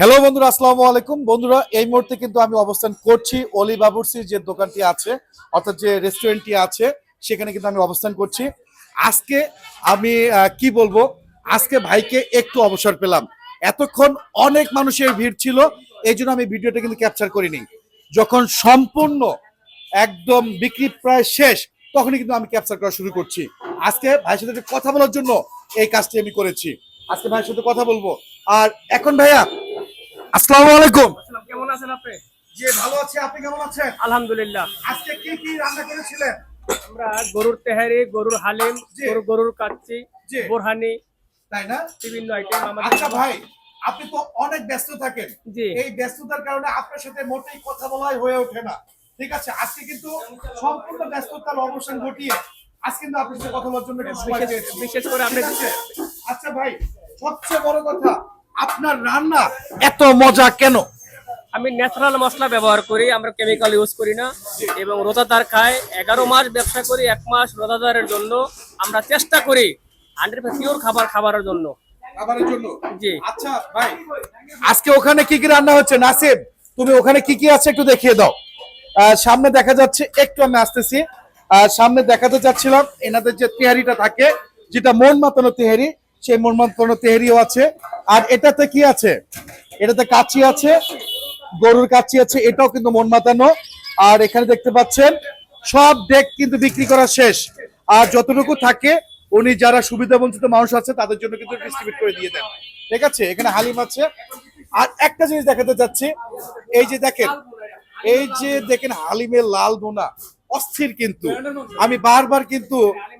Hello বন্ধুরা, আসসালামু আলাইকুম। বন্ধুরা, এই মুহূর্তে কিন্তু আমি অবস্থান করছি অলি বাবুর্চির যে দোকানটি আছে, অর্থাৎ যে রেস্টুরেন্টটি আছে, সেখানে কিন্তু আমি অবস্থান করছি। আজকে আমি কি বলবো, আজকে ভাইকে একটু অবসর পেলাম। এতক্ষণ অনেক মানুষের ভিড় ছিল, এই জন্য আমি ভিডিওটা কিন্তু ক্যাপচার করিনি। যখন সম্পূর্ণ একদম বিক্রি প্রায় শেষ, তখনই কিন্তু আমি ক্যাপচার করা শুরু করছি। আজকে ভাইয়ের সাথে একটু কথা বলার জন্য এই কাজটি আমি করেছি। আজকে ভাইয়ের সাথে কথা বলবো। আর এখন ভাইয়া, আসসালামু আলাইকুম। আসসালাম, কেমন আছেন আপনি? জি, ভালো আছি। আপনি কেমন আছেন? আলহামদুলিল্লাহ। আজকে কি কি রান্না করেছিলেন? আমরা গরুর তেহারি, গরুর হালিম, জি। গরুর কাচ্চি, জি। বোরহানি, তাই না? বিভিন্ন আইটেম আমাদের। আচ্ছা ভাই, আপনি তো অনেক ব্যস্ত থাকেন। জি। এই ব্যস্ততার কারণে আপনার সাথে মোটেই কথা বলাই হয়ে ওঠে না। ঠিক আছে, আজকে কিন্তু সম্পূর্ণ ব্যস্ততার অবসান ঘটিয়ে আজকে কিন্তু আপনার সাথে কথা বলার জন্য একটু সময় পেয়েছি। বিশেষ করে আপনি। ঠিক আছে? আচ্ছা ভাই, সবচেয়ে বড় কথা, আপনার রান্না এত মজা কেন? আমি ন্যাচারাল মশলা ব্যবহার করি, আমরা কেমিক্যাল ইউজ করি না। এবং রোজাদার খায়, 11 মাস ব্যবসা করি, 1 মাস রোজাদারের জন্য আমরা চেষ্টা করি 100% পিওর খাবারের জন্য। খাবারের জন্য। জি। আচ্ছা ভাই, আজকে ওখানে কি কি রান্না হচ্ছে? নাসিব, তুমি ওখানে কি কি আছে একটু দেখিয়ে দাও। সামনে দেখা যাচ্ছে, একটু আমি আসতেছি। সামনে দেখাতে চাচ্ছিলাম এনাদের যে তেহারিটা থাকে, যেটা মন মাতানো তেহারি, সেই মন মাতানো তেহারিও আছে। আর এটাতে কি আছে? এটাতে কাচ্চি আছে, গরুর কাচ্চি আছে, এটাও কিন্তু মন মাতানো। আর এখানে দেখতে পাচ্ছেন সব ডেক কিন্তু বিক্রি করা শেষ। আর যতটুকু থাকে উনি যারা সুবিধা বঞ্চিত মানুষ আছে তাদের জন্য কিন্তু ডিস্ট্রিবিউট করে দিয়ে দেন। ঠিক আছে, এখানে হালিম আছে। আর একটা জিনিস দেখাতে চাচ্ছি, এই যে দেখেন, এই যে দেখেন হালিমের লাল বোনা অস্থির কিন্তু। আমি বারবার কিন্তু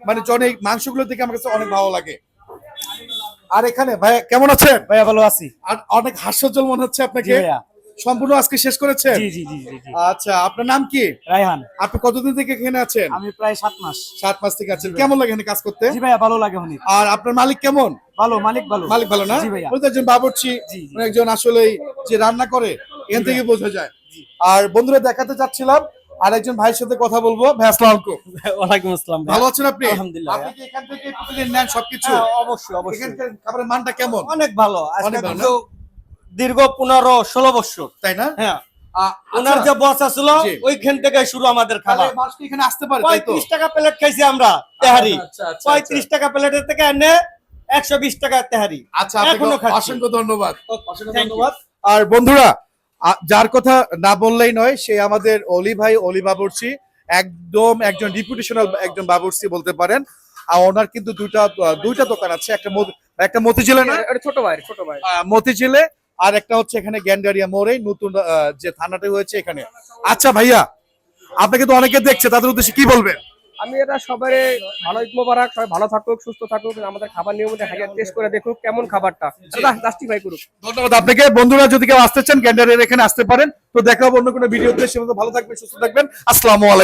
মানে জনে মাংসগুলো দেখে আমার কাছে অনেক ভালো লাগে। আর এখানে ভাই কেমন আছেন? ভাইয়া ভালো আছি। আর অনেক হাস্যজ্জ্বল মনে হচ্ছে আপনাকে। জি ভাইয়া। সম্পূর্ণ আজকে শেষ করেছেন? জি জি জি জি জি। আচ্ছা, আপনার নাম কি? রায়হান। আপনি কতদিন থেকে এখানে আছেন? আমি প্রায় 7 মাস। 7 মাস থেকে আছেন। কেমন লাগে এখানে কাজ করতে? জি ভাইয়া, ভালো লাগে অনেক। আর আপনার মালিক কেমন? ভালো, মালিক ভালো। মালিক ভালো না? জি ভাইয়া। উনি তো একজন বাবুর্চি, জি, জি। উনি একজন আসলেই যে রান্না করে এখান থেকে বোঝা যায়। আর বন্ধুরা, দেখাতে চাচ্ছিলাম আর একজন ভাইয়ের সাথে কথা বলবো। ভাই আসসালামু আলাইকুম। ওয়ালাইকুম আসসালাম। ভালো আছেন আপনি? আলহামদুলিল্লাহ। আপনি কি এখান থেকে প্রতিদিন নেন সবকিছু? হ্যাঁ, অবশ্যই অবশ্যই। এখানকার খাবারের মানটা কেমন? অনেক ভালো। অনেক আজকে ভালো কিন্তু দীর্ঘ 15-16 বছর। তাই না? হ্যাঁ। আচ্ছা, ওনার যে বস ছিল জি। ওইখান থেকে শুরু আমাদের তাহলে খাবার। মানুষ কি এখানে আসতে পারে? তাই তো? 35 টাকা প্লেট খাইছি আমরা তেহারি। আচ্ছা, আচ্ছা, 35 টাকা প্লেটের থেকে এনে 120 টাকা তেহারি। আচ্ছা, এখনো আপনাকে খাচ্ছি। অসংখ্য ধন্যবাদ। অসংখ্য Thank you. ধন্যবাদ। আর বন্ধুরা, যার কথা না বললেই নয়, সে আমাদের অলি ভাই, অলি বাবুর্চি। একদম একজন রিপুটেশনাল একজন বাবুর্চি বলতে পারেন। আর ওনার কিন্তু দুইটা দোকান আছে, একটা মতিঝিলে না, এটা ছোট ভাই। মতিঝিলে, আর একটা হচ্ছে এখানে গ্যান্ডারিয়া মোড়ে নতুন যে থানাটা হয়েছে এখানে। আচ্ছা ভাইয়া, আপনাকে তো অনেকে দেখছে, তাদের উদ্দেশ্যে কি বলবেন? আমি এটা সবাই ভালো, ঈদ মোবারক, সবাই ভালো থাকুক, সুস্থ থাকুক, আমাদের খাবার নিয়মিত টেস্ট করে দেখুক কেমন খাবারটা, জাস্টিফাই করুক। ধন্যবাদ আপনাকে। বন্ধুরা, যদি কেউ আসতে চান গ্যান্ডারিয়ার এখানে আসতে পারেন। তো দেখা হবে অন্য কোনো ভিডিওতে। সে মতো ভালো থাকবেন, সুস্থ থাকবেন। আসসালামু আলাইকুম।